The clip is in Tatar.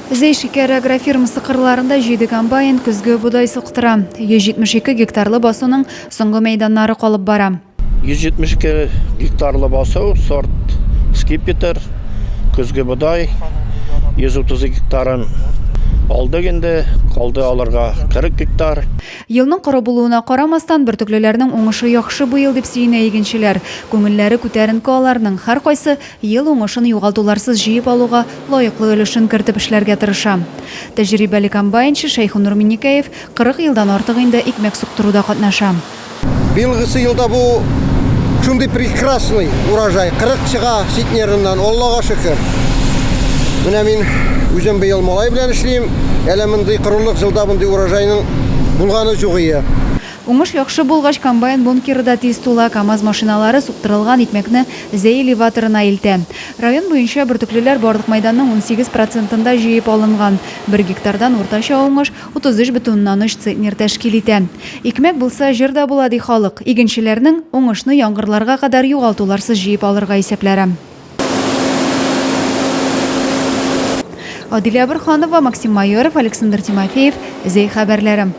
Зей шикәр агрофирмасы кырларында 7 комбайн көзгө будай суктыра. 172 гектарлы басуның соңгы мәйданнары калып бара. 172 гектарлы басу, сорт скипетр, көзгө будай, 130 гектарын алды енді, қалды аларға 40 гектар. Елның коры булуына карамастан бөртөклеләрнең уңышы яхшы быел дип сөенә игенчеләр. Күңелләре күтәренке аларның һәркайсы ел уңышын югалтуларсыз җыеп алуга лаеклы өлешен кертеп эшләргә тырыша. Тәҗрибәле комбайнчы Шәйхунур Минникәев 40 елдан артык инде икмәк суктыруда катнаша. Билгысы елда бу шундый прекрасный урожай 40 чыга ситнерыннан, Аллага шөкер. Менә мин үзем быел малай белән эшлим, әле мондый кырылык җылда мондый урожайның булганы югыя. Уңыш яхшы булгач комбайн бункерда тиз тула, КАМАЗ машиналары суктырылган икмәкне зей элеваторына илтә. Район буенча бөртөклеләр барлык майданның 18%-ында җыеп алынган. 1 гектардан уртача уңыш 33,3 центнер тәшкил итә. Икмәк булса җирдә була ди халык. Игенчеләрнең уңышны яңгырларга кадәр югалтуларсыз җыеп алырга исәпләре. Адилә Бөрханова, Максим Майоров, Александр Тимофеев, Зей хәбәрләре.